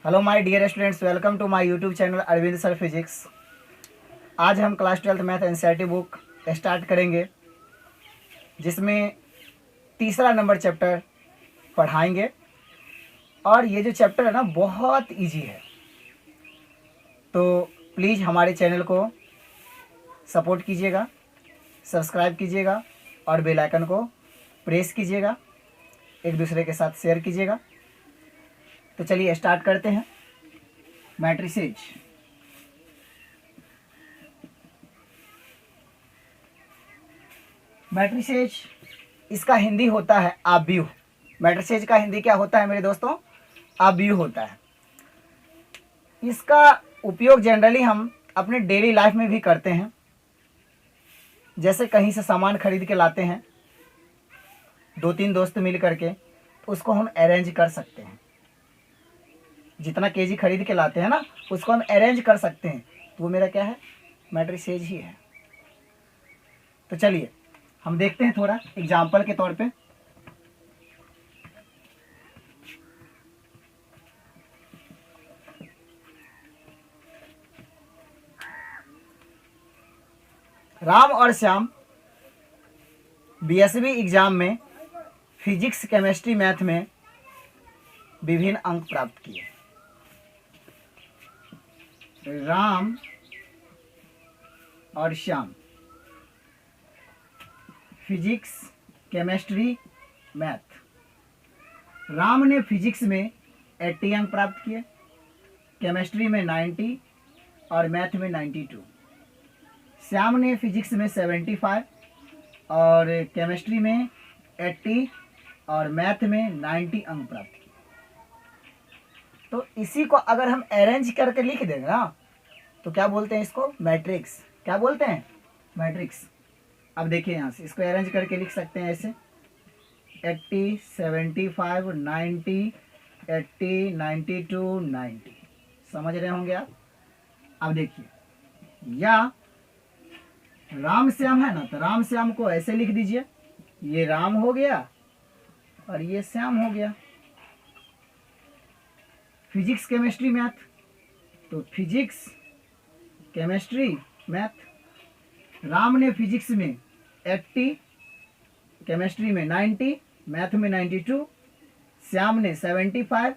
Hello my dear students, welcome to my YouTube channel Arvind sir physics. आज हम class 12th math NCERT book start करेंगे, जिसमें तीसरा number chapter पढ़ाएंगे। और ये जो चैप्टर है ना, बहुत इजी है। तो प्लीज़ हमारे चैनल को सपोर्ट कीजिएगा, सब्सक्राइब कीजिएगा और बेल आइकन को प्रेस कीजिएगा, एक दूसरे के साथ शेयर कीजिएगा। तो चलिए स्टार्ट करते हैं। मैट्रिसेज। मैट्रिसेज इसका हिंदी होता है आव्यूह। मैट्रिसेज का हिंदी क्या होता है मेरे दोस्तों? आव्यूह होता है। इसका उपयोग जनरली हम अपने डेली लाइफ में भी करते हैं। जैसे कहीं से सामान खरीद के लाते हैं, 2-3 दोस्त मिल करके, तो उसको हम अरेंज कर सकते हैं। जितना केजी खरीद के लाते हैं ना, उसको हम अरेंज कर सकते हैं। तो वो मेरा क्या है? मैट्रिसेज ही है। तो चलिए हम देखते हैं थोड़ा एग्जाम्पल के तौर पे। राम और श्याम बीएसवी एग्जाम में फिजिक्स, केमिस्ट्री, मैथ में विभिन्न अंक प्राप्त किए। राम और Shyam physics, chemistry, math. Ram ने फिजिक्स में 80 अंक प्राप्त किए, केमिस्ट्री में 90 और मैथ में 92। श्याम ने फिजिक्स में 75 और केमिस्ट्री में 80 और मैथ में 90 अंक प्राप्त किए। तो इसी को अगर हम अरेंज करके लिख देंगे ना, तो क्या बोलते हैं इसको? मैट्रिक्स। क्या बोलते हैं? मैट्रिक्स। अब देखिए यहाँ से इसको अरेंज करके लिख सकते हैं ऐसे: 80, 75, 90, 80, 92, 90। समझ रहे होंगे आप? अब देखिए, या राम श्याम है ना, तो राम श्याम को ऐसे लिख दीजिए, ये राम हो गया और ये श्याम हो गया। फिजिक्स, केमिस्ट्री, मैथ, तो फिजिक्स, केमिस्ट्री, मैथ। राम ने फिजिक्स में 80, केमिस्ट्री में 90, मैथ में 92। श्याम ने 75,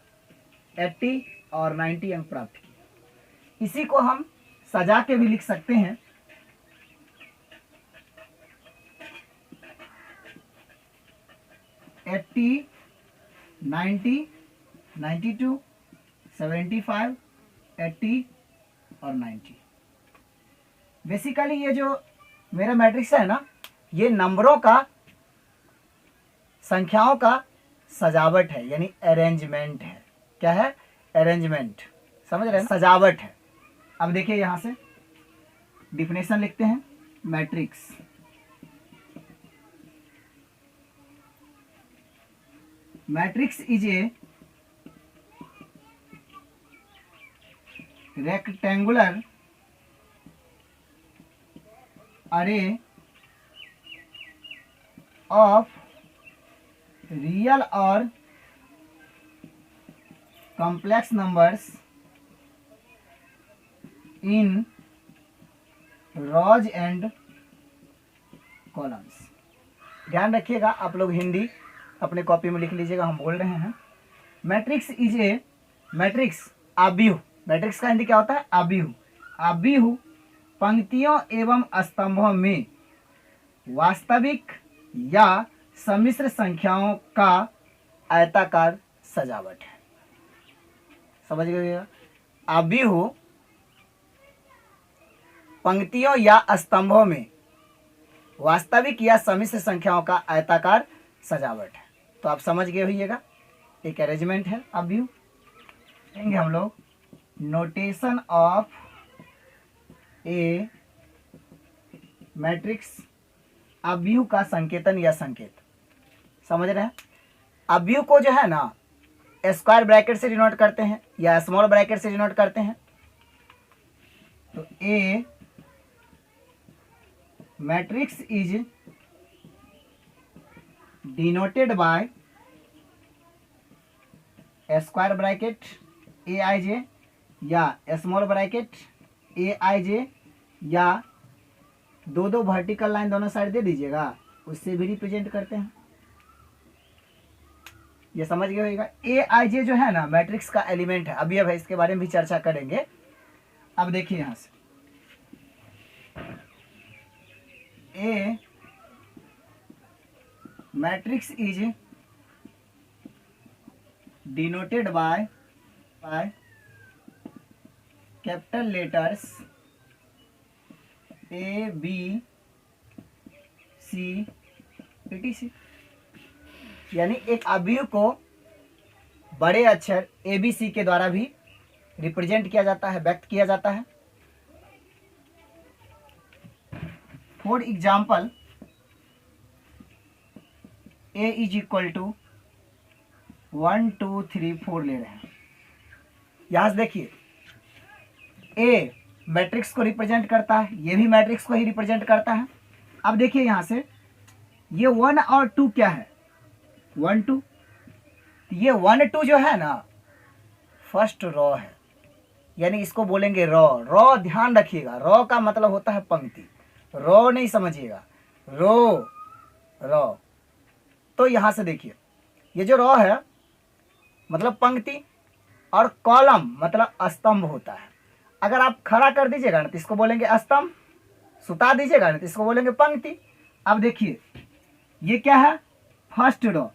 80 और 90 अंक प्राप्त किए। इसी को हम सजा के भी लिख सकते हैं। एट्टी, 90, 92, 75, 80 और 90। बेसिकली ये जो मेरा मैट्रिक्स है ना, ये नंबरों का, संख्याओं का सजावट है, यानी अरेंजमेंट है। क्या है? अरेंजमेंट। समझ रहे हैं? सजावट है। अब देखिए यहां से डिफिनेशन लिखते हैं। Matrix matrix is a rectangular array of real or complex numbers in rows and columns। ध्यान रखिएगा, आप लोग हिंदी अपने कॉपी में लिख लीजिएगा, हम बोल रहे हैं। मैट्रिक्स इज ए, मैट्रिक्स आव्यूह। मैट्रिक्स का हिंदी क्या होता है? आव्यूह। आव्यूह पंक्तियों एवं स्तंभों में वास्तविक या सम्मिश्र संख्याओं का आयताकार सजावट है। समझ गए? आव्यूह पंक्तियों या स्तंभों में वास्तविक या सम्मिश्र संख्याओं का आयताकार सजावट है। तो आप समझ गए होइएगा, एक अरेंजमेंट है आव्यूह। देंगे हम लोग नोटेशन ऑफ ए मैट्रिक्स। आव्यूह का संकेतन या संकेत। समझ रहे हैं? आव्यूह को जो है ना, स्क्वायर ब्रैकेट से डिनोट करते हैं या स्मॉल ब्रैकेट से डिनोट करते हैं। तो a matrix is denoted by square bracket a i j या small bracket a i j या दो दो वर्टिकल लाइन दोनों साइड दे दीजिएगा, उससे भी रिप्रेजेंट करते हैं। ये समझ गए होगा। ए आई जे जो है ना मैट्रिक्स का एलिमेंट है। अभी अब इसके बारे में भी चर्चा करेंगे। अब देखिए यहां से a matrix is denoted by capital letters A B C etc। यानी एक अवयव को बड़े अक्षर ए बी सी के द्वारा भी रिप्रेजेंट किया जाता है, व्यक्त किया जाता है। For example A is equal to 1 2 3 4 ले रहे हैं। यहां से देखिए ए मैट्रिक्स को रिप्रेजेंट करता है, ये भी मैट्रिक्स को ही रिप्रेजेंट करता है। अब देखिए यहां से ये 1 और 2 क्या है, 1 2, ये 1 2 जो है ना फर्स्ट रॉ है, यानी इसको बोलेंगे रॉ। रॉ ध्यान रखिएगा, रॉ का मतलब होता है पंक्ति, रॉ नहीं समझिएगा, रो रॉ। तो यहां से देखिए ये जो रॉ है मतलब पंक्ति और कॉलम मतलब स्तंभ होता है। अगर आप खड़ा कर दीजिएगा ना तो इसको बोलेंगे स्तंभ, सुता दीजिएगा ना तो इसको बोलेंगे पंक्ति। अब देखिए ये क्या है, फर्स्ट रॉ,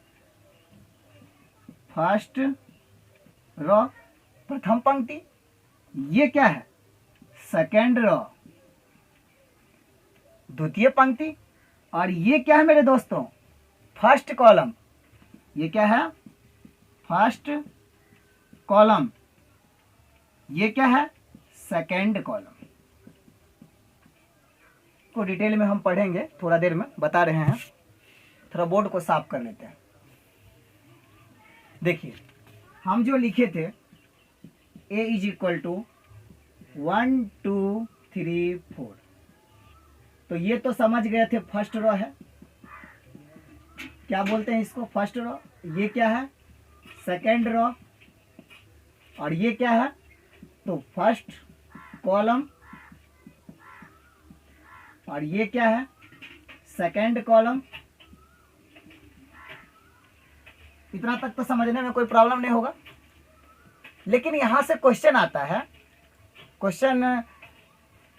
फर्स्ट रॉ प्रथम पंक्ति। ये क्या है, सेकेंड रॉ द्वितीय पंक्ति। और ये क्या है मेरे दोस्तों, फर्स्ट कॉलम। ये क्या है, फर्स्ट कॉलम। ये क्या है, सेकेंड कॉलम। को डिटेल में हम पढ़ेंगे थोड़ा देर में, बता रहे हैं। थोड़ा बोर्ड को साफ कर लेते हैं। देखिए हम जो लिखे थे ए इज इक्वल टू 1 2 3 4, तो ये तो समझ गए थे फर्स्ट रॉ है, क्या बोलते हैं इसको, फर्स्ट रॉ। ये क्या है, सेकेंड रॉ। और ये क्या है, तो फर्स्ट कॉलम। और ये क्या है, सेकेंड कॉलम। इतना तक तो समझने में कोई प्रॉब्लम नहीं होगा। लेकिन यहां से क्वेश्चन आता है, क्वेश्चन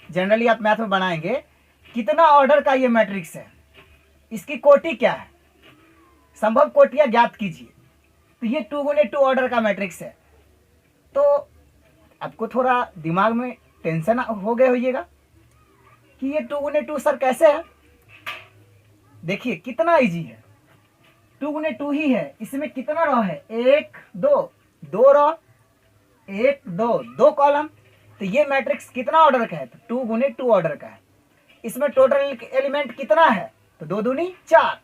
जनरली आप मैथ में बनाएंगे, कितना ऑर्डर का ये मैट्रिक्स है, इसकी कोटि क्या है, संभव कोटियां ज्ञात कीजिए। तो ये 2 गुने 2 ऑर्डर का मैट्रिक्स है। तो आपको थोड़ा दिमाग में टेंशन हो गए होइएगा कि ये 2 गुने 2 सर कैसे है। देखिए कितना इजी है, 2 गुने 2 ही है। इसमें कितना रॉ है, 1 2, 2 रॉ, 1 2, 2 कॉलम। तो ये मैट्रिक्स कितना ऑर्डर का है, तो 2 गुने 2 ऑर्डर का है। इसमें टोटल एलिमेंट कितना है, तो 2 दूनी 4।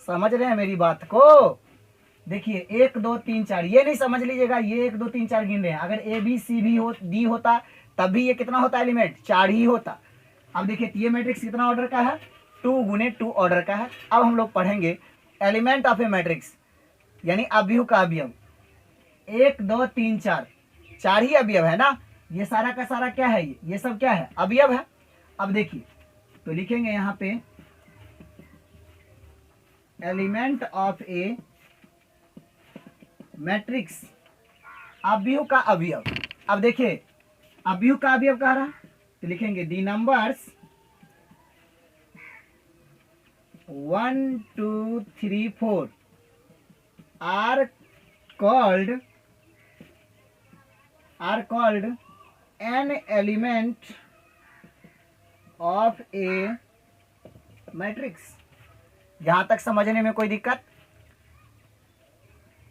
समझ रहे हैं मेरी बात को। देखिए 1 2 3 4, ये नहीं समझ लीजिएगा ये 1 2 3 4 गिन रहे हैं। अगर ए बी सी भी हो डी होता तब भी ये कितना होता एलिमेंट, 4 ही होता। अब देखिए ये मैट्रिक्स कितना ऑर्डर का है, 2 गुने 2 ऑर्डर का है। अब हम लोग पढ़ेंगे एलिमेंट ऑफ ए मैट्रिक्स, यानी अवयव का अवयव। 1 2 3 4, 4 ही अवयव है ना। ये सारा का सारा क्या है, ये सब क्या है, अवयव है। अब देखिए तो लिखेंगे यहाँ पे एलिमेंट ऑफ ए मैट्रिक्स, अवयव का अवयव। अब देखिए अवयव का अवयव कह रहा, तो लिखेंगे the numbers 1 2 3 4 are called an element of A matrix. यहां तक समझने में कोई दिक्कत।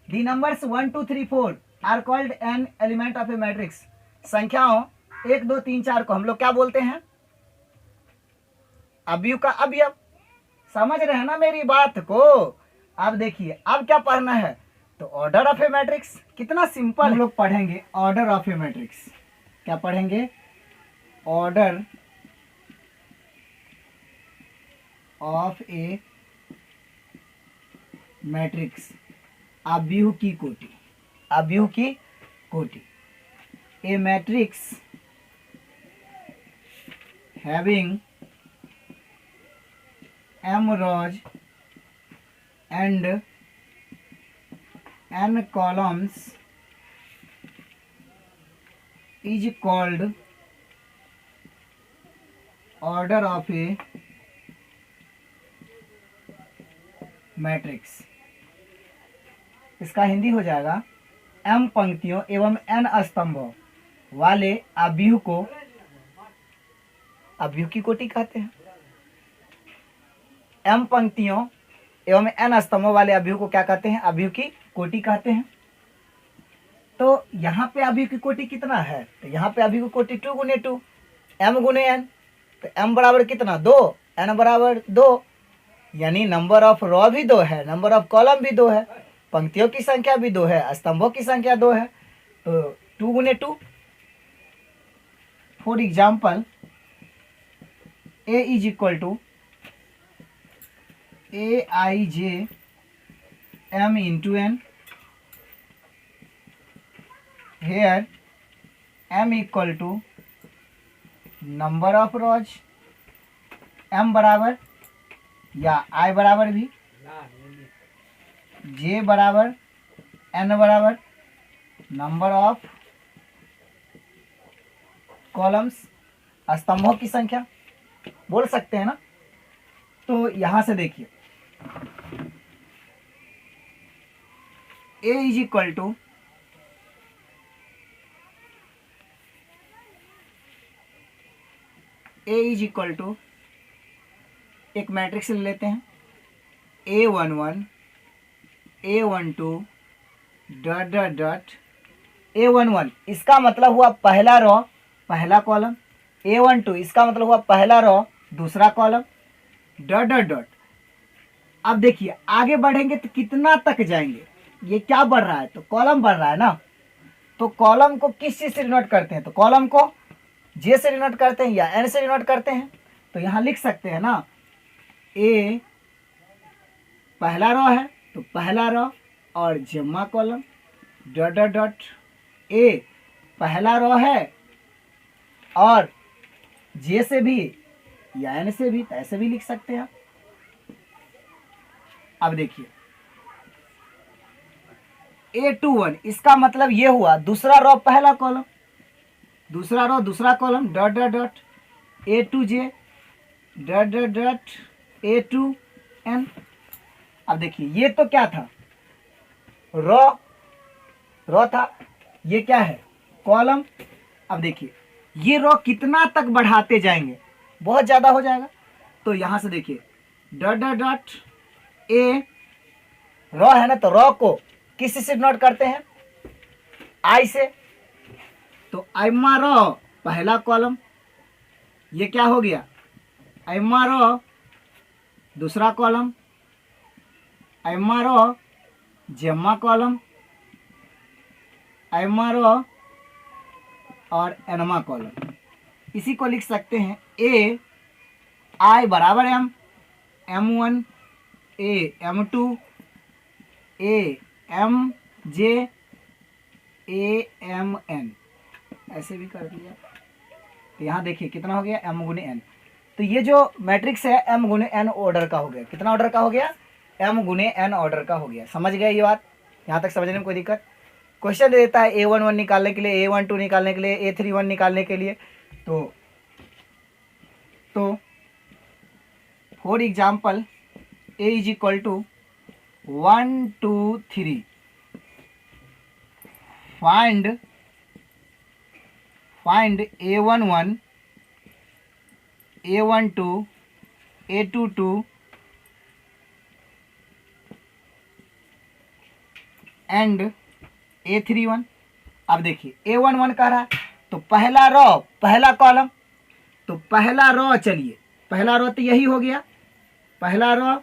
The numbers 1 2 3 4 are called an element of A matrix. संख्याओं 1 2 3 4 को हम लोग क्या बोलते हैं, अवयव का अवयव। समझ रहे हैं ना मेरी बात को। अब देखिए अब क्या पढ़ना है, तो ऑर्डर ऑफ ए मैट्रिक्स। कितना सिंपल हम लोग पढ़ेंगे ऑर्डर ऑफ ए मैट्रिक्स। क्या पढ़ेंगे, ऑर्डर ऑफ ए मैट्रिक्स, अवयव की कोटि, अवयव की कोटि। A matrix having m rows and n columns is called order of a matrix. इसका हिंदी हो जाएगा m पंक्तियों एवं n स्तंभों वाले अव्यूह को अव्यूह की कोटि कहते हैं। m पंक्तियों एवं n स्तंभों वाले अव्यूह को क्या कहते हैं? अव्यूह की कोटि कहते हैं। तो यहाँ पे अव्यूह की कोटि कितना है? तो यहाँ पे अव्यूह की कोटि 2 गुने 2 m गुने n। तो m बराबर कितना? 2, n बराबर 2, यानी नंबर ऑफ रो भी 2 है, नंबर ऑफ कॉलम भी 2 है, पंक्तियों की संख्या भी 2 है, स्तंभों की संख्या 2 है। तो 2 गुने 2। For example a is equal to aij m into n, here m equal to number of rows, m बराबर या i बराबर भी, j बराबर n बराबर नंबर ऑफ कॉलम्स, स्तंभों की संख्या बोल सकते हैं ना। तो यहां से देखिए a इज इक्वल टू एक मैट्रिक्स ले लेते हैं a11 a12 dot dot dot a11, इसका मतलब हुआ पहला रो पहला कॉलम, a12 इसका मतलब हुआ पहला रो दूसरा कॉलम, डॉट डॉट डॉट। अब देखिए आगे बढ़ेंगे तो कितना तक जाएंगे? ये क्या बढ़ रहा है? तो कॉलम बढ़ रहा है ना। तो कॉलम को किस चीज से डिनोट करते हैं? तो कॉलम को जे से डिनोट करते हैं या एन से डिनोट करते हैं। तो यहां लिख सकते हैं ना, ए पहला रो है तो पहला रो और जम्मा कॉलम, डॉट डॉट डॉट। ए पहला रो है और जे से भी या एन से भी, ऐसे भी लिख सकते हैं। अब देखिए A21 इसका मतलब ये हुआ दूसरा रो पहला कॉलम, दूसरा रो दूसरा column, dot dot dot A2J dot dot dot A2N। अब देखिए ये तो क्या था? रो था, ये क्या है? कॉलम। अब देखिए ये रो कितना तक बढ़ाते जाएंगे? बहुत ज्यादा हो जाएगा। तो यहां से देखिए डॉट डॉट डॉट ए रो है ना, तो रो को किस से नोट करते हैं? आई से। तो एम्मा रो पहला कॉलम, ये क्या हो गया? एम्मा रो दूसरा कॉलम, एम्मा रो जम्मा कॉलम, एम्मा रो और एनमा कॉलम। इसी को लिख सकते हैं ए आई बराबर M, M1 A M2 A M J A M N, ऐसे भी कर दिया। तो यहाँ देखिए कितना हो गया? m गुने n। तो ये जो मैट्रिक्स है m गुने n ऑर्डर का हो गया। कितना ऑर्डर का हो गया? m गुने n ऑर्डर का हो गया। समझ गए ये बात? यहाँ तक समझने में कोई दिक्कत? क्वेश्चन दे देता है A11 निकालने के लिए, A12 निकालने के लिए, A31 निकालने के लिए। तो for example a is equal to 1 2 3, find A11 A12 A22 and A31। अब देखिए A11 कह रहा है तो पहला रो पहला कॉलम, तो पहला रो, चलिए पहला रो तो यही हो गया पहला रो।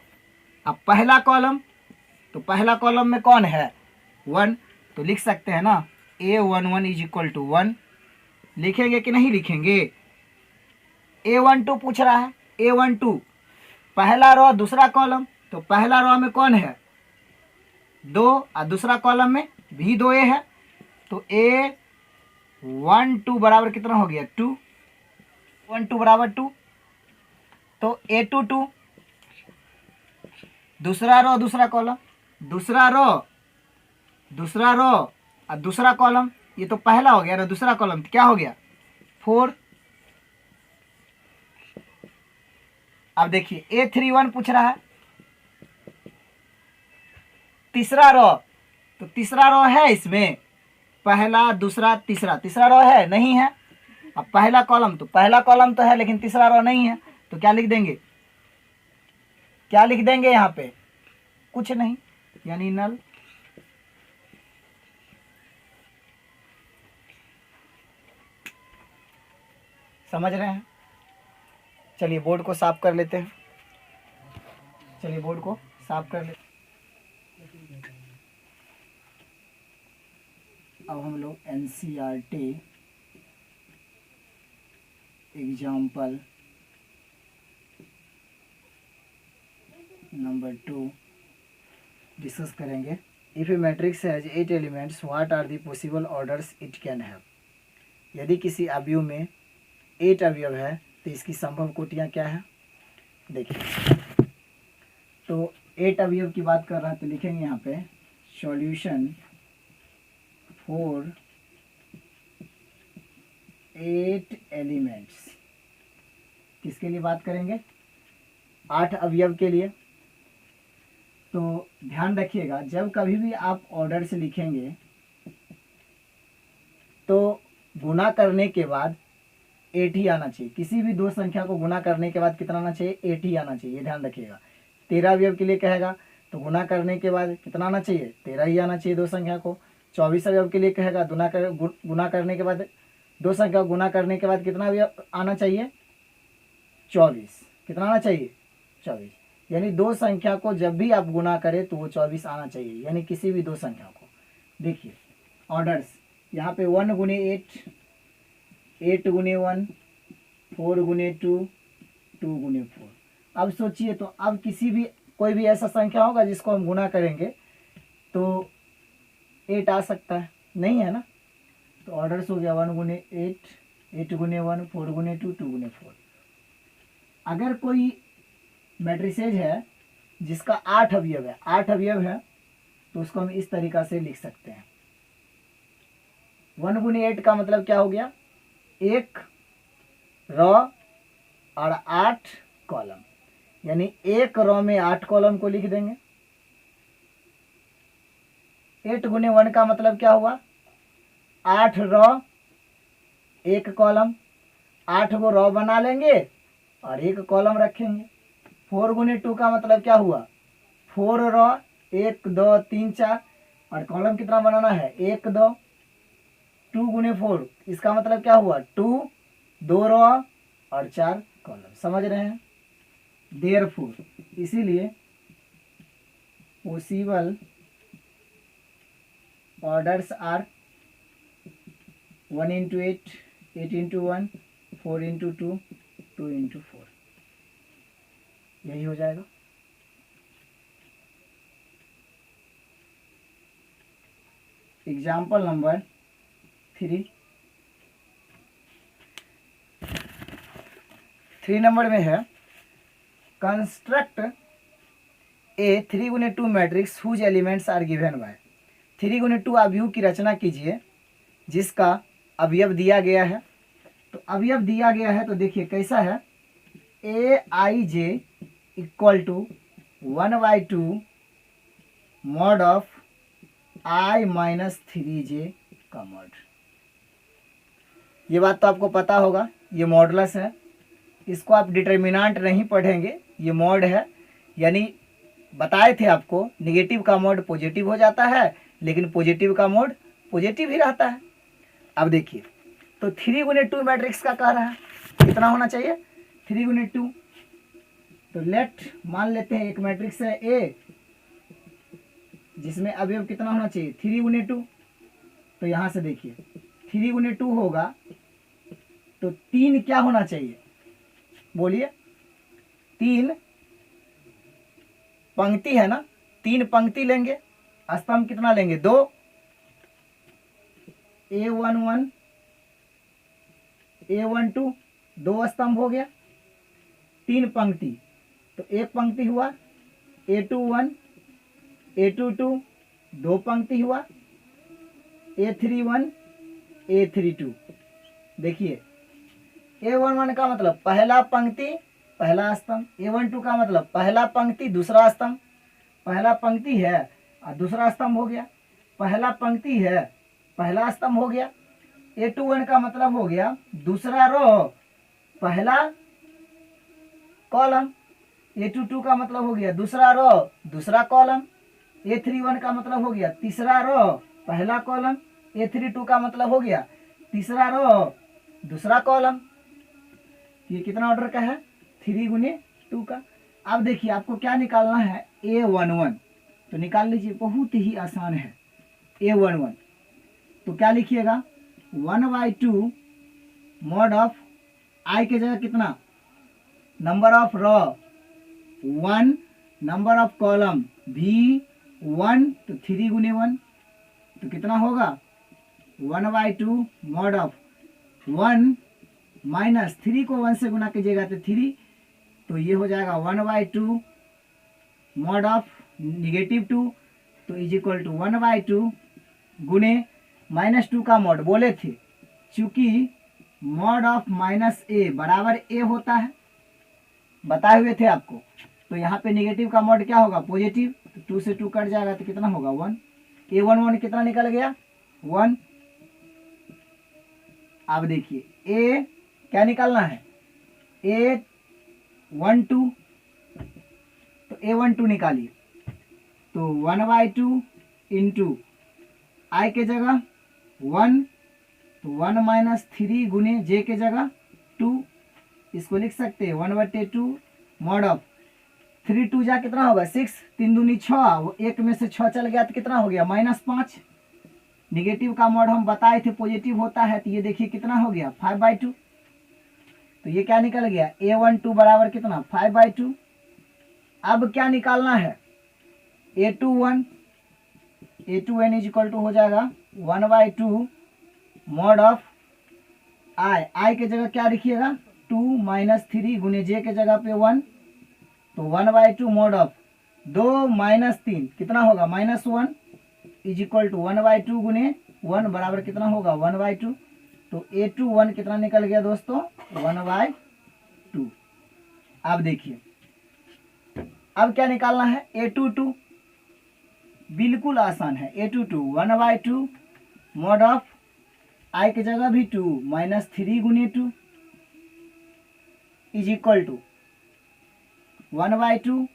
अब पहला कॉलम, तो पहला कॉलम में कौन है? 1। तो लिख सकते हैं ना A11 इज इक्वल टू 1। लिखेंगे कि नहीं लिखेंगे? A12 पूछ रहा है, A12 पहला रो दूसरा कॉलम, तो पहला रो में कौन है? 2 और दूसरा कॉलम में भी 2 है। तो A12 बराबर कितना हो गया 2, 1 2 बराबर 2, तो A22 दूसरा रो दूसरा कॉलम, दूसरा रो और दूसरा कॉलम, ये तो पहला हो गया ना, दूसरा कॉलम क्या हो गया 4। अब देखिए A31 पूछ रहा है, तीसरा रो, तो तीसरा रो है इसमें, पहला दूसरा तीसरा, तीसरा रो है नहीं है। अब पहला कॉलम तो है लेकिन तीसरा रो नहीं है, तो क्या लिख देंगे, क्या लिख देंगे यहाँ पे, कुछ नहीं, यानी नल। समझ रहे हैं? चलिए बोर्ड को साफ कर लेते हैं, चलिए बोर्ड को साफ कर लेते हैं। अब हम लोग NCERT एग्जाम्पल नंबर 2 डिस्कस करेंगे। If a matrix has 8 elements what are the possible orders it can have. यदि किसी अवयव में 8 अवयव है तो इसकी संभव कोटियाँ क्या है। देखिए तो 8 अवयव की बात कर रहा है तो लिखेंगे यहाँ पे सॉल्यूशन फॉर 8 एलिमेंट्स। किसके लिए बात करेंगे, 8 अवयव के लिए। तो ध्यान रखिएगा जब कभी भी आप ऑर्डर से लिखेंगे तो गुना करने के बाद 8 ही आना चाहिए। किसी भी दो संख्या को गुना करने के बाद कितना आना चाहिए, 8 ही आना चाहिए, ध्यान रखिएगा। 13 अवयव के लिए कहेगा तो गुना करने के बाद कितना आना चाहिए, 13 ही आना चाहिए दो संख्या को। 24 अवयव के लिए कहेगा गुना करने के बाद दो संख्या को गुना करने के बाद कितना अवयव आना चाहिए, 24। कितना आना चाहिए, 24। यानी दो संख्या को जब भी आप गुना करें तो वो 24 आना चाहिए, यानी किसी भी दो संख्या को। देखिए ऑर्डर्स यहाँ पे 1 गुने 8, 8 गुने 1, 4 गुने 2, 2 गुने 4। अब सोचिए तो अब किसी भी कोई भी ऐसा संख्या होगा जिसको हम गुना करेंगे तो 8 आ सकता है, नहीं है ना। तो ऑर्डर्स हो गया 1 गुने 8, 8 गुने 1, 4 गुने 2, 2 गुने 4। अगर कोई मैट्रिसेज है जिसका 8 अवयव है, 8 अवयव है तो उसको हम इस तरीका से लिख सकते हैं। 1 गुने 8 का मतलब क्या हो गया, 1 रो और 8 कॉलम, यानी 1 रो में 8 कॉलम को लिख देंगे। 8 गुने 1 का मतलब क्या हुआ, 8 रो 1 कॉलम, 8 को रो बना लेंगे और 1 कॉलम रखेंगे। 4 गुने 2 का मतलब क्या हुआ, 4 रो 1 2 3 4 और कॉलम कितना बनाना है, 1 2। 2 गुने 4 इसका मतलब क्या हुआ, 2 2 रो और 4 कॉलम। समझ रहे हैं। देयरफॉर इसीलिए possible orders are 1 into 8, 8 into 1, 4 into 2, 2 into 4। यही हो जाएगा। एग्जाम्पल नंबर 3 नंबर में है कंस्ट्रक्ट ए 3 गुने 2 matrix whose elements are given by. 3 गुने 2 अवयव की रचना कीजिए जिसका अवयव दिया गया है। तो अवयव दिया गया है तो देखिए कैसा है, Aij equal to 1/2 mod of I minus 3j का मॉड। ये बात तो आपको पता होगा, ये मॉडुलस है, इसको आप डिटर्मिनेंट नहीं पढ़ेंगे, ये मॉड है। यानी बताए थे आपको निगेटिव का मॉड पॉजिटिव हो जाता है लेकिन पॉजिटिव का मॉड पॉजिटिव ही रहता है। अब देखिए तो 3 गुने 2 मैट्रिक्स का कह रहा है कितना होना चाहिए, 3 गुने 2। तो लेट मान लेते हैं एक मैट्रिक्स है ए जिसमें अवयव कितना होना चाहिए, 3 गुने 2। तो यहाँ से देखिए 3 गुने 2 होगा तो 3 क्या होना चाहिए, बोलिए। 3 पंक्ति है ना, 3 पंक्ति लेंगे, स्तंभ कितना लेंगे, 2। A11 A12 दो स्तंभ हो गया, 3 पंक्ति, तो एक पंक्ति हुआ। A21 A22 दो पंक्ति हुआ। A31 A32। देखिए A11 का मतलब पहला पंक्ति पहला स्तंभ, A12 का मतलब पहला पंक्ति दूसरा स्तंभ, पहला पंक्ति है और दूसरा स्तंभ हो गया, पहला पंक्ति है पहला स्तंभ हो गया। A21 का मतलब हो गया दूसरा रो पहला कॉलम। A22 का मतलब हो गया दूसरा रो दूसरा कॉलम। A31 का मतलब हो गया तीसरा रो पहला कॉलम। A32 का मतलब हो गया तीसरा रो दूसरा कॉलम। ये कितना ऑर्डर का है? 3 गुने 2 का। अब देखिए आपको क्या निकालना है, A11 तो निकाल लीजिए, बहुत ही आसान है। A11 तो क्या लिखिएगा, 1/2 मॉड ऑफ आई के जगह कितना, number of row 1, number of column भी 1, तो 3 गुने 1 तो कितना होगा 1/2 मॉड ऑफ 1 माइनस 3 को 1 से गुना कीजिएगा तो 3, तो ये हो जाएगा 1/2 मॉड ऑफ -2, तो इज इक्वल टू 1/2 गुने -2 का मॉड बोले थे, चूंकि मॉड ऑफ -a बराबर a होता है, बताए हुए थे आपको, तो यहाँ पे नेगेटिव का मॉड क्या होगा, पॉजिटिव, तो 2 से 2 कट जाएगा तो कितना होगा 1। A11 कितना निकल गया 1। अब देखिए a क्या निकालना है, A12, तो A12 निकालिए, तो 1/2 इंटू आई के जगह 1, तो 1 माइनस 3 गुने जे के जगह 2, इसको लिख सकते हैं 1/2 मॉड ऑफ 3 2 जा कितना होगा 6, 3 दूनी 6, वो एक में से 6 चल गया तो कितना हो गया -5। निगेटिव का मॉड हम बताए थे पॉजिटिव होता है, तो ये देखिए कितना हो गया 5/2, तो ये क्या निकल गया A12 बराबर कितना 5/2। अब क्या निकालना है A21 इज इक्वल टू हो जाएगा 1/2 मॉड ऑफ आई के जगह क्या लिखिएगा 2 माइनस 3 गुने जे के जगह पे 1, तो 1/2 मॉड ऑफ 2 माइनस 3 कितना होगा -1 इज इक्वल टू 1/2 गुने 1 बराबर कितना होगा 1/2, तो A21 कितना निकल गया दोस्तों 1/2। अब देखिए अब क्या निकालना है A22, बिल्कुल आसान है। A22 1/2 मॉड ऑफ आई के जगह भी 2 माइनस 3 गुने 2 इज इक्वल टू 1/2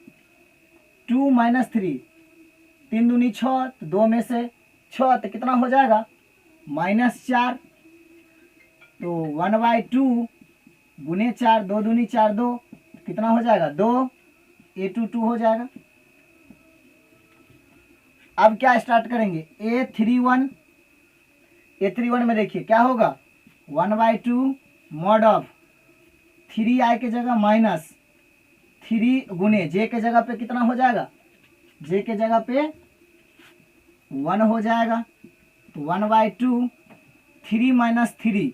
2 माइनस 3, 3 दूनी 6, तो 2 में से 6 तो कितना हो जाएगा -4, तो 1/2 गुने 4, 2 दूनी 4 2, कितना हो जाएगा 2, A22 हो जाएगा। अब क्या स्टार्ट करेंगे A31 में देखिए क्या होगा 1/2 मॉड ऑफ 3 आई के जगह माइनस 3 गुने जे के जगह पे कितना हो जाएगा, जे के जगह पे 1 हो जाएगा, तो 1/2 3 माइनस 3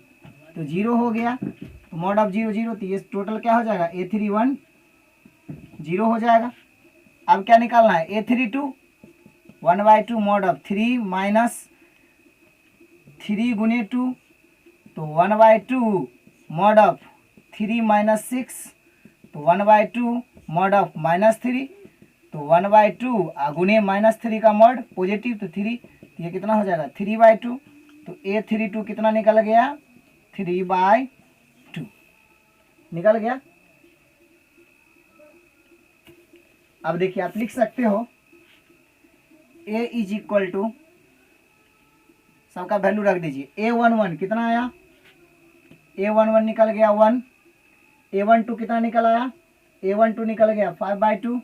तो 0 हो गया, तो मॉड ऑफ 0 0, तो ये टोटल क्या हो जाएगा A31 0 हो जाएगा। अब क्या निकालना है A32 1/2 मॉड ऑफ 3 माइनस 3 गुने 2, तो 1/2 मॉड ऑफ 3 माइनस 6, तो 1/2 मॉड ऑफ -3, तो 1/2 गुने -3 का मॉड पॉजिटिव, तो 3, तो ये कितना हो जाएगा 3/2, तो A32 कितना निकल गया 3/2 निकल गया। अब देखिए आप लिख सकते हो A इज इक्वल टू, सबका वैल्यू रख दीजिए, A11 कितना आया, A11 निकल गया 1, A12 कितना निकल आया, A12 निकल गया 5/2,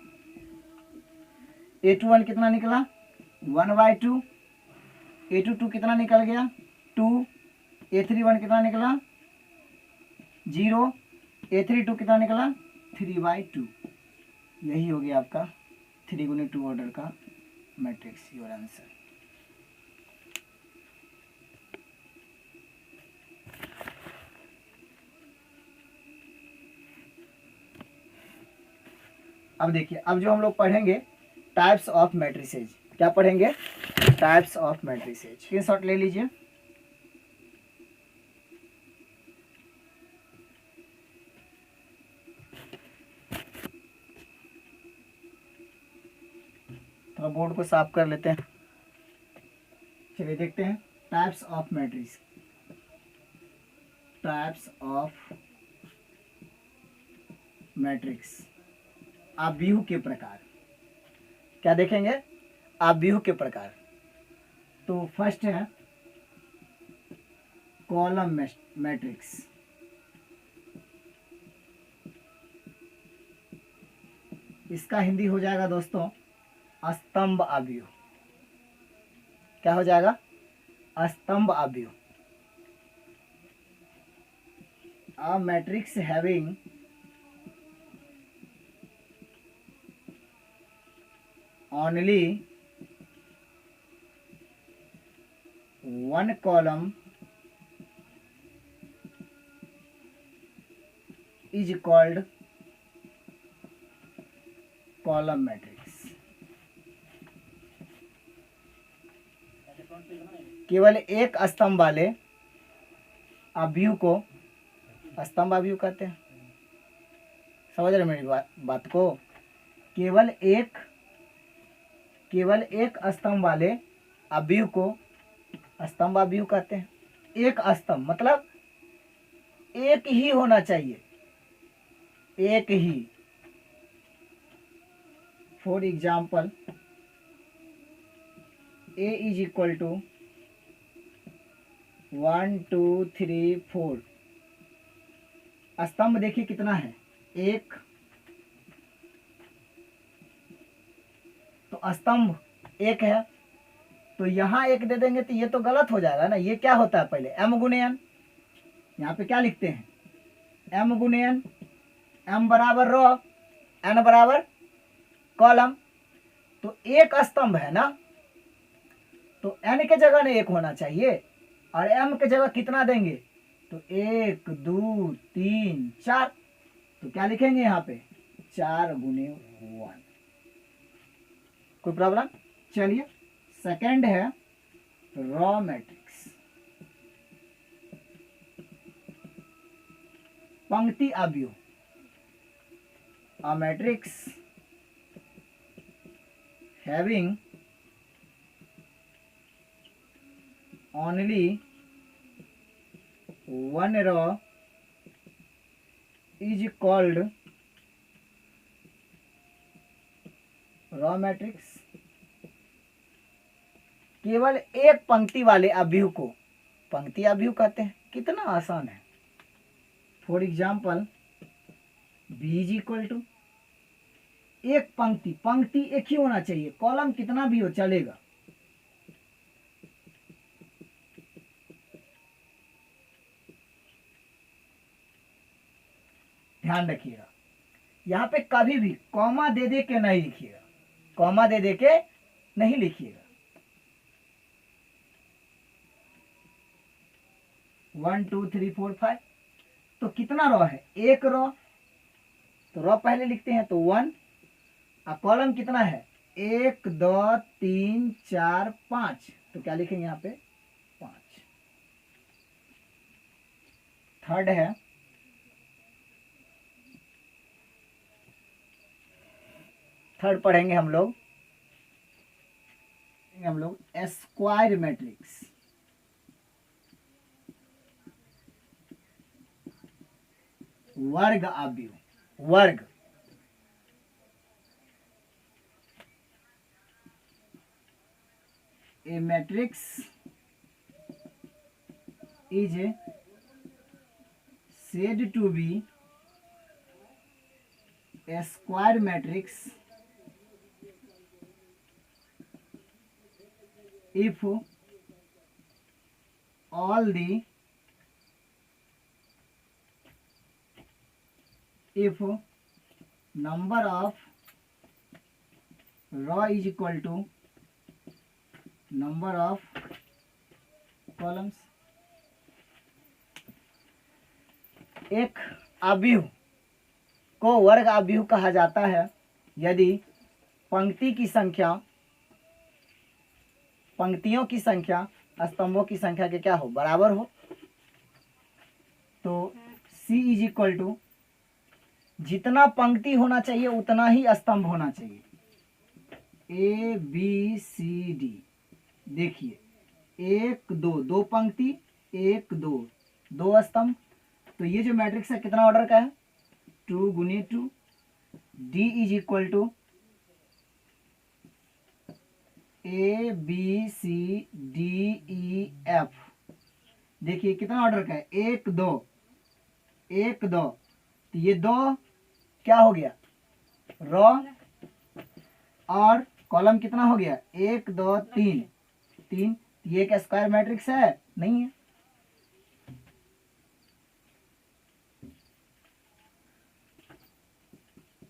A21 कितना निकला 1/2, A22 कितना निकल गया 2, A31 कितना निकला 0, A32 कितना निकला 3/2। यही हो गया आपका 3 गुने 2 ऑर्डर का मैट्रिक्स, योर आंसर। अब देखिए, अब जो हम लोग पढ़ेंगे टाइप्स ऑफ मैट्रिसेज। क्या पढ़ेंगे? Types of matrices. स्क्रीनशॉट ले लीजिए। तो बोर्ड को साफ कर लेते हैं। चलिए देखते हैं types of matrix. Types of matrix, आव्यूह के प्रकार। क्या देखेंगे? आव्यूह के प्रकार। तो फर्स्ट है कॉलम मैट्रिक्स। इसका हिंदी हो जाएगा दोस्तों स्तंभ आव्यूह। क्या हो जाएगा? स्तंभ आव्यूह। A matrix having only one column is called column matrix। केवल एक स्तंभ वाले आव्यूह को स्तंभ आव्यूह कहते हैं। समझ रहे मेरी बात को? केवल एक स्तंभ वाले आव्यूह को स्तंभ आव्यूह कहते हैं। एक स्तंभ मतलब एक ही होना चाहिए, एक ही। For example A is equal to 1 2 3 4। स्तंभ देखिए कितना है? एक। तो स्तंभ एक है, तो यहां एक दे देंगे तो ये तो गलत हो जाएगा ना। ये क्या होता है? पहले m गुने n। यहाँ पे क्या लिखते हैं? m गुने n। m बराबर रो, n बराबर कॉलम। तो एक स्तंभ है ना, तो n के जगह ने एक होना चाहिए, और m के जगह कितना देंगे? तो 1 2 3 4। तो क्या लिखेंगे यहाँ पे? 4 गुने 1। कोई प्रॉब्लम? चलिए सेकंड है रॉ मैट्रिक्स, पंक्ति आव्यूह। A matrix having only one row is called raw matrix. केवल एक पंक्ति वाले आव्यूह को पंक्ति आव्यूह कहते हैं। कितना आसान है। For example B is equal to एक पंक्ति एक ही होना चाहिए, कॉलम कितना भी हो चलेगा। ध्यान रखिएगा, यहाँ पे कभी भी कॉमा दे दे के नहीं लिखिएगा, कॉमा दे दे के नहीं लिखिएगा। 1 2 3 4 5। तो कितना रो है? एक रो। तो रो पहले लिखते हैं तो 1। और कॉलम कितना है? 1 2 3 4 5। तो क्या लिखेंगे यहाँ पे? 5। थर्ड है थर्ड पढ़ेंगे हम लोग स्क्वायर मैट्रिक्स। वर्ग आव्यूह। वर्ग a matrix is said to be a square matrix if all the number of row is equal to number of columns। एक आव्यूह को वर्ग आव्यूह कहा जाता है यदि पंक्तियों की संख्या स्तंभों की संख्या के क्या हो, बराबर हो, तो C इज इक्वल टू जितना पंक्ति होना चाहिए उतना ही स्तंभ होना चाहिए। ABCD, देखिए 1 2, 2 पंक्ति 1 2, 2 स्तंभ। तो ये जो मैट्रिक्स है कितना ऑर्डर का है, 2 गुने 2। D is equal to ABCDEF, देखिए कितना ऑर्डर का है, 1 2 1 2। तो ये 2 क्या हो गया, रो, और कॉलम कितना हो गया, 1 2 3 3। ये एक स्क्वायर मैट्रिक्स है, नहीं है।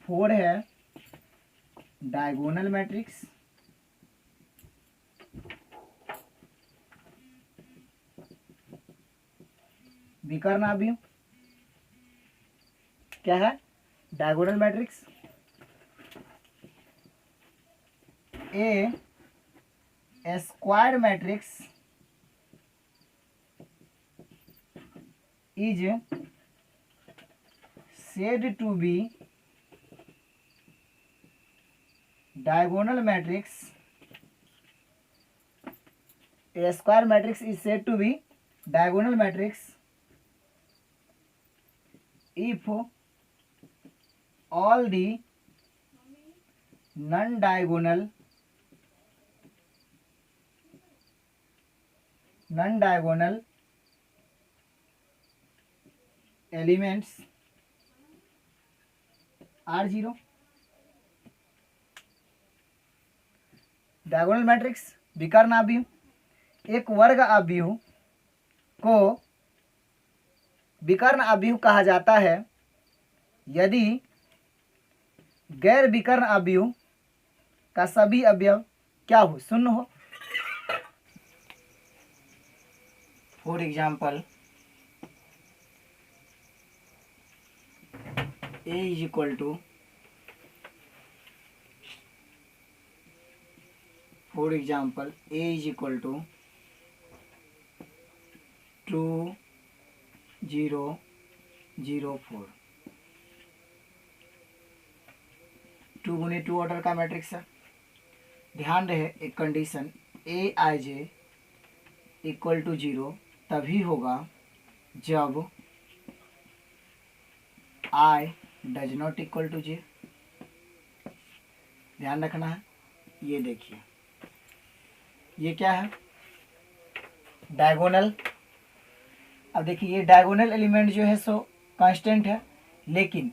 फोर है डायगोनल मैट्रिक्स, विकर्ण अवयव क्या है, diagonal matrix. A square matrix is said to be diagonal matrix. A square matrix is said to be diagonal matrix if all the non-diagonal elements are zero. Diagonal matrix विकर्ण अवयव, एक वर्ग अवयव को विकर्ण अवयव कहा जाता है यदि गैर विकर्ण अवयव का सभी अवयव क्या हो, शून्य हो। For example A is equal to, for example A is equal to 2 0 0 4, 2 गुने 2 ऑर्डर का मैट्रिक्स है। ध्यान रहे एक कंडीशन, Aij इक्वल टू 0 तभी होगा जब I does not equal to j. ध्यान रखना है। ये देखिए ये क्या है, डायगोनल। अब देखिए ये डायगोनल एलिमेंट जो है सो कांस्टेंट है, लेकिन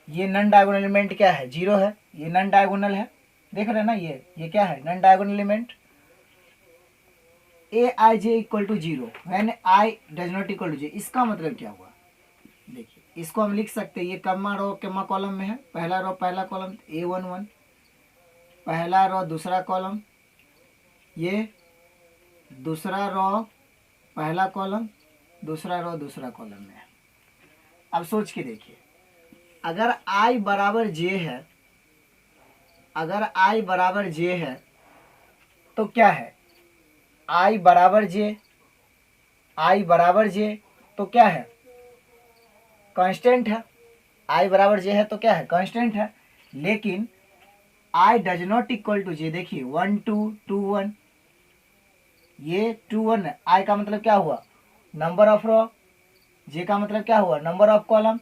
ये नॉन डायगोनल एलिमेंट क्या है, 0 है। ये नॉन डायगोनल है, देख रहे हैं ना, ये क्या है, non diagonal element. Aij equal to 0 when I does not equal to j. इसका मतलब क्या हुआ, देखिए इसको हम लिख सकते हैं, ये कम्मा रो कम्मा कॉलम में है, पहला रो पहला कॉलम A11, पहला रो दूसरा कॉलम, ये दूसरा रो पहला कॉलम, दूसरा रो दूसरा कॉलम में है। अब सोच के देखिए, अगर I बराबर J है, अगर I बराबर J है तो क्या है, I बराबर J, I बराबर J तो क्या है, कांस्टेंट है। I बराबर J है तो क्या है, कांस्टेंट है। लेकिन I does not equal to J, देखिए 1 2 2 1, ये 2 1 है। I का मतलब क्या हुआ, नंबर ऑफ रो, J का मतलब क्या हुआ, नंबर ऑफ कॉलम।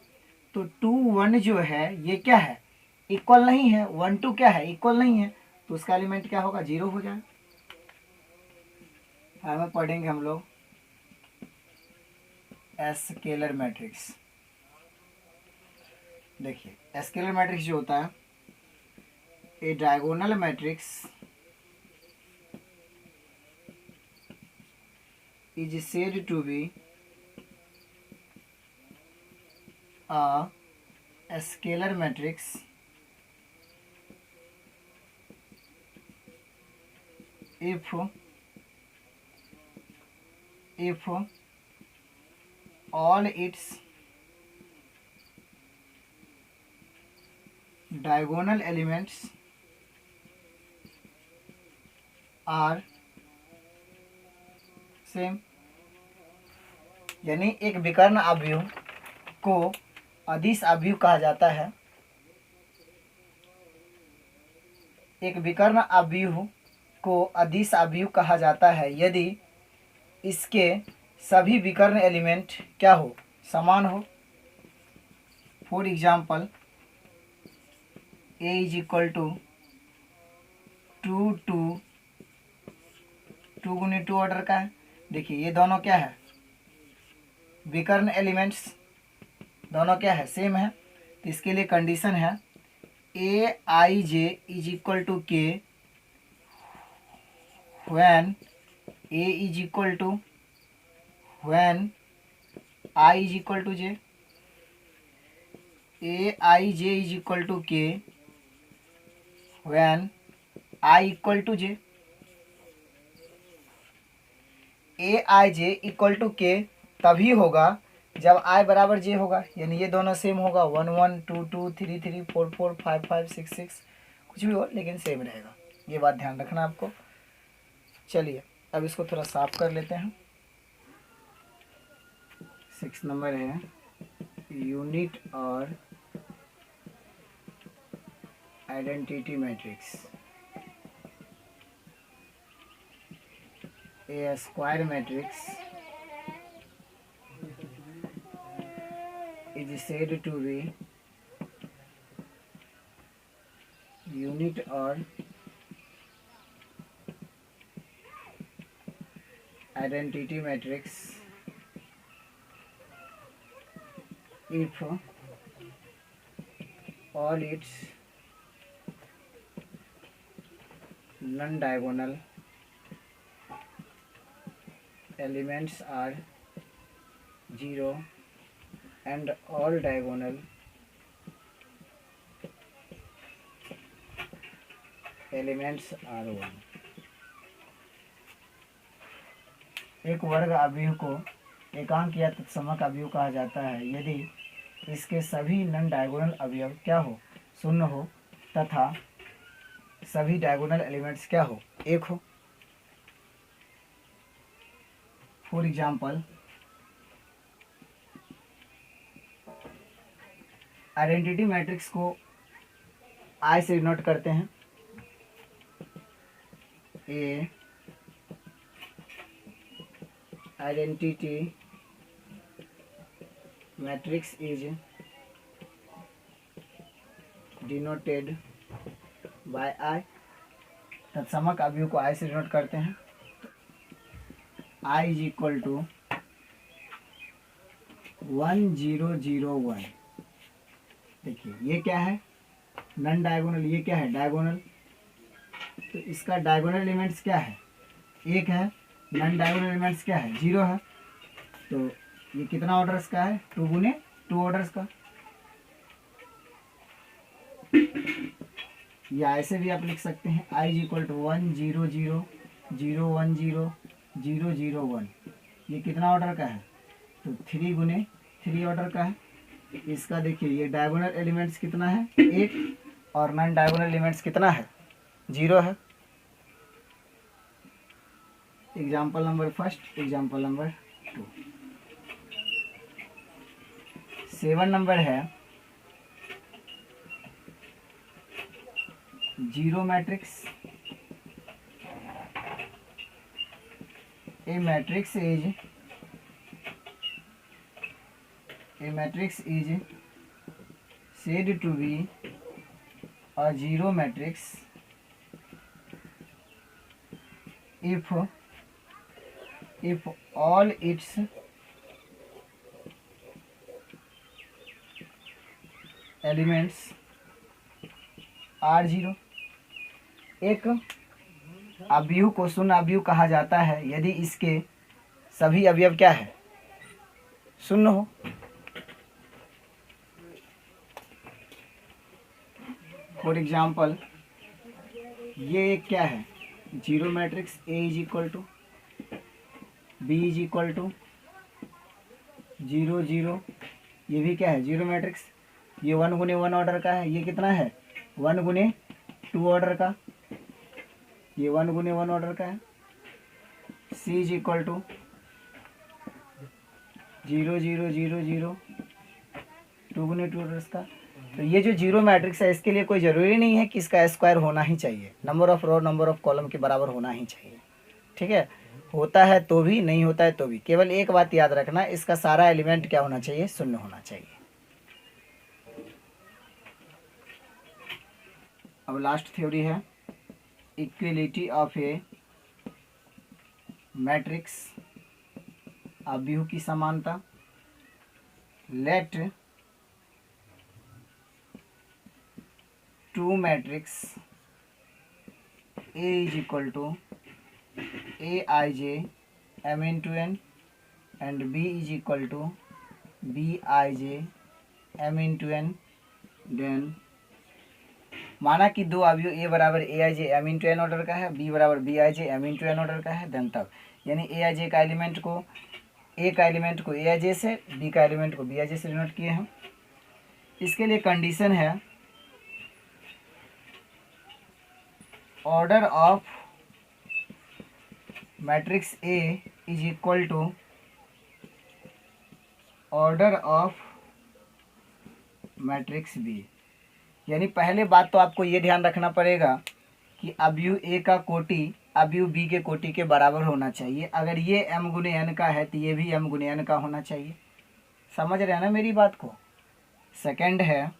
तो 2 1 जो है ये क्या है, इक्वल नहीं है। 1 2 क्या है, इक्वल नहीं है, तो उसका एलिमेंट क्या होगा, 0 हो जाएगा। हमें पढ़ेंगे हम लोग स्केलर मैट्रिक्स। देखिए स्केलर मैट्रिक्स जो होता है, a diagonal matrix is said to be a scalar matrix if all its diagonal elements are same, यानी एक विकर्ण अवयव को अदिश अवयव कहा जाता है। एक विकर्ण अवयव को अदिश अवयव कहा जाता है यदि इसके सभी विकर्ण एलिमेंट क्या हो, समान हो। For example A is equal to two two two गुनी टू ऑर्डर का है। देखिए ये दोनों क्या है, विकर्ण एलिमेंट्स दोनों क्या है, सेम है। तो इसके लिए कंडीशन है a i j is equal to k when a is equal to when i is equal to j. A i j is equal to k when i equal to j. A i j equal to k तभी होगा जब आई बराबर जे होगा, यानी ये दोनों same होगा। 1 1 2 2 3 3 4 4 5 5 6 6 कुछ भी हो लेकिन सेम रहेगा, ये बात ध्यान रखना आपको। चलिए अब इसको थोड़ा साफ कर लेते हैं। 6 नंबर है यूनिट और identity matrix. A square matrix is said to be unit or identity matrix if all its non-diagonal elements are 0 and all diagonal elements are 1। एक वर्ग अवयव को एकांक या तत्समक अवयव कहा जाता है यदि इसके सभी नॉन डायगोनल अवयव क्या हो, शून्य हो तथा सभी डायगोनल एलिमेंट्स क्या हो, एक हो। फॉर एग्जाम्पल आइडेंटिटी मैट्रिक्स को आई से डिनोट करते हैं। A identity matrix is denoted by I. तत्समक अवयव को आई से डिनोट करते हैं। I is equal to 1 0 0 1। देखिए ये क्या है, नॉन डायगोनल, ये क्या है, डायगोनल। तो इसका डायगोनल एलिमेंट्स क्या है, एक है। नॉन डायगोनल एलिमेंट्स क्या है, 0 है। तो ये कितना ऑर्डर्स का है, 2 गुने 2 ऑर्डर्स का। या ऐसे भी आप लिख सकते हैं आई इज इक्वल टू 1 0 0 0 1 0 0 0 1। ये कितना ऑर्डर का है, तो 3 गुने 3 ऑर्डर का है। इसका देखिए ये डायगोनल एलिमेंट्स कितना है, 1, और नॉन डायगोनल एलिमेंट्स कितना है, 0 है। Example number first, example number 2। 7 number है zero matrix. A matrix is said to be a zero matrix if all its elements are 0। एक अवयव को शून्य अवयव कहा जाता है यदि इसके सभी अवयव क्या है, शून्य हो। फॉर एग्जाम्पल ये एक क्या है, zero matrix. A is equal to B is equal to 0 0। ये भी क्या है, जीरो मैट्रिक्स। ये 1 गुने 1 ऑर्डर का है। ये कितना है, 1 गुने 2 ऑर्डर का, ये 1 गुने 1 ऑर्डर का है। C इज इक्वल टू 0 0 0 0 2 गुने 2 ऑर्डर का। तो ये जो जीरो मैट्रिक्स है इसके लिए कोई ज़रूरी नहीं है कि इसका स्क्वायर होना ही चाहिए, number of row number of column के बराबर होना ही चाहिए। ठीक है, होता है तो भी, नहीं होता है तो भी। केवल एक बात याद रखना, इसका सारा एलिमेंट क्या होना चाहिए, शून्य होना चाहिए। अब लास्ट थ्योरी है इक्वलिटी ऑफ ए मैट्रिक्स, अव्यूह की समानता। Let two matrix A is equal to Aij m into n and B is equal to Bij m into n। Then माना कि दो अवयव A बराबर Aij m into n order का है, B बराबर Bij m into n order का है। देन तब यानी Aij का एलिमेंट को A का एलिमेंट को Aij से, B का एलिमेंट को Bij से डिनोट किए हैं। इसके लिए कंडीशन है order of matrix A is equal to order of matrix B। यानी पहले बात तो आपको ये ध्यान रखना पड़ेगा कि अवयव A का कोटि अवयव B के कोटि के बराबर होना चाहिए। अगर ये m गुने n का है तो ये भी m गुने n का होना चाहिए। समझ रहे हैं ना मेरी बात को। सेकंड है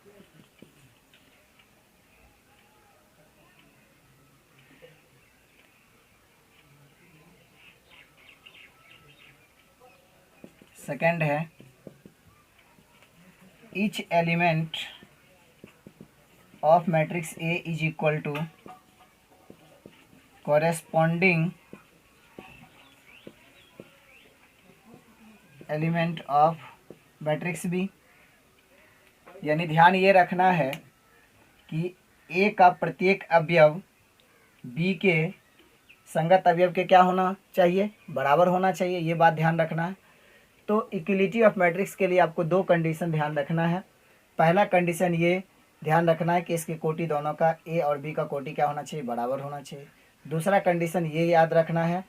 each element of matrix A is equal to corresponding element of matrix B। यानी ध्यान ये रखना है कि A का प्रत्येक अवयव B के संगत अवयव के क्या होना चाहिए, बराबर होना चाहिए। ये बात ध्यान रखना है। तो इक्वलिटी ऑफ मैट्रिक्स के लिए आपको दो कंडीशन ध्यान रखना है। पहला कंडीशन ये ध्यान रखना है कि इसके कोटि दोनों का A और B का कोटि क्या होना चाहिए, बराबर होना चाहिए। दूसरा कंडीशन ये याद रखना है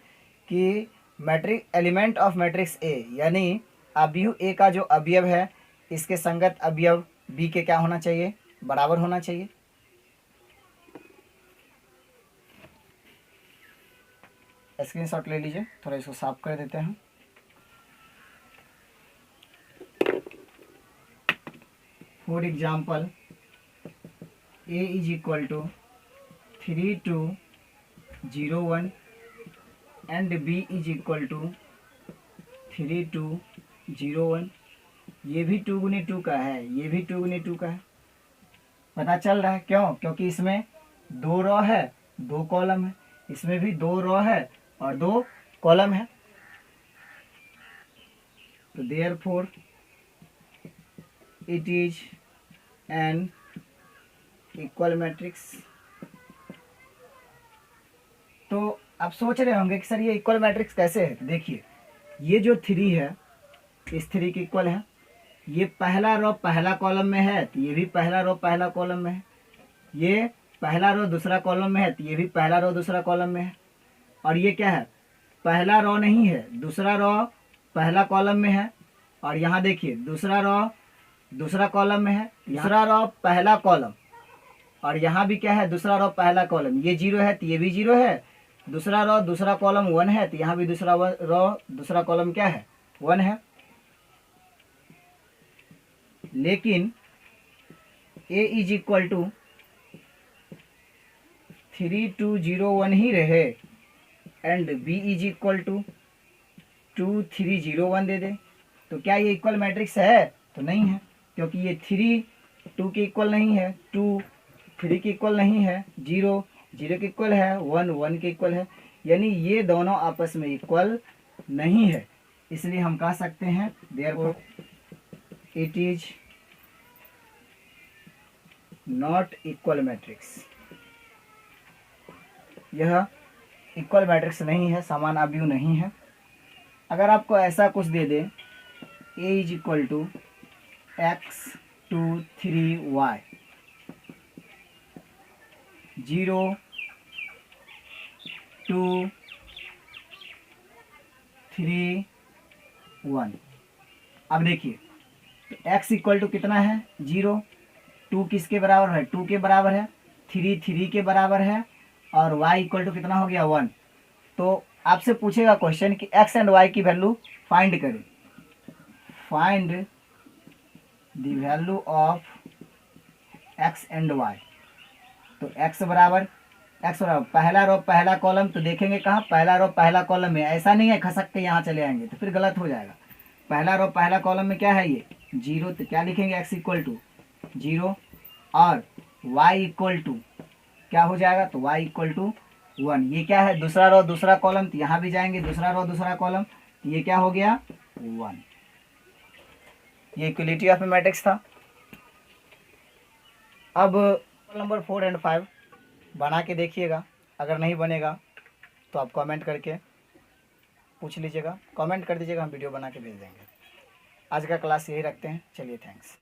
कि matrix element of matrix A यानी अवयव A का जो अवयव है इसके संगत अवयव B के क्या होना चाहिए, बराबर होना चाहिए। स्क्रीनशॉट ले लीजिए, थोड़ा इसको साफ कर देते हैं। For example A is equal to 3 2 0 1 and B is equal to 3 2 0 1। ये भी 2 गुने 2 का है, ये भी 2 गुने 2 का है। पता चल रहा है क्यों? क्योंकि इसमें 2 रो है 2 कॉलम है, इसमें भी 2 रो है और 2 कॉलम है। तो therefore it is an equal matrix. तो आप सोच रहे होंगे कि सर ये इक्वल मैट्रिक्स कैसे है। देखिए ये जो 3 है इस 3 के इक्वल है। ये पहला रो पहला कॉलम में है तो ये भी पहला रो पहला कॉलम में है। ये पहला रो दूसरा कॉलम में है तो ये भी पहला रो दूसरा कॉलम में है। और ये क्या है, पहला रो नहीं है, दूसरा रो पहला कॉलम में है। और यहाँ देखिए दूसरा रो दूसरा कॉलम में है, दूसरा रो पहला कॉलम। और यहाँ भी क्या है, दूसरा रो पहला कॉलम। ये 0 है तो ये भी 0 है। दूसरा रो दूसरा कॉलम 1 है तो यहाँ भी दूसरा रो दूसरा कॉलम क्या है, 1 है। लेकिन A इज इक्वल टू 3 2 0 1 ही रहे and B is equal to 2 3 0 1 दे दे, तो क्या ये इक्वल मैट्रिक्स है? तो नहीं है, क्योंकि ये 3 2 के इक्वल नहीं है, 2 3 के इक्वल नहीं है, 0 0 के इक्वल है, 1 1 के इक्वल है। यानी ये दोनों आपस में इक्वल नहीं है। इसलिए हम कह सकते हैं therefore it is not equal matrix. यह इक्वल मैट्रिक्स नहीं है, समान अवयव नहीं है। अगर आपको ऐसा कुछ दे दे A is equal to x 2 3 y, 0 2 3 1। अब देखिए तो x इक्वल टू कितना है 0, 2 किसके बराबर है 2 के बराबर है, 3 3 के बराबर है, और y इक्वल टू कितना हो गया 1। तो आपसे पूछेगा क्वेश्चन कि x एंड y की वैल्यू फाइंड करें। Find the value of x and y। तो x बराबर पहला रो पहला कॉलम, तो देखेंगे कहाँ पहला रो पहला कॉलम में, ऐसा नहीं है खसक के यहाँ चले आएंगे तो फिर गलत हो जाएगा। पहला रो पहला कॉलम में क्या है ये 0, तो क्या लिखेंगे x इक्वल टू 0, और y इक्वल टू क्या हो जाएगा, तो y इक्वल टू 1। ये क्या है दूसरा रो दूसरा कॉलम, तो यहाँ भी जाएंगे दूसरा रो दूसरा कॉलम, तो ये क्या हो गया 1। ये इक्वलिटी ऑफ मैट्रिक्स था। अब नंबर 4 एंड 5 बना के देखिएगा, अगर नहीं बनेगा तो आप कमेंट करके पूछ लीजिएगा, कमेंट कर दीजिएगा, हम वीडियो बना के भेज देंगे। आज का क्लास यही रखते हैं, चलिए थैंक्स।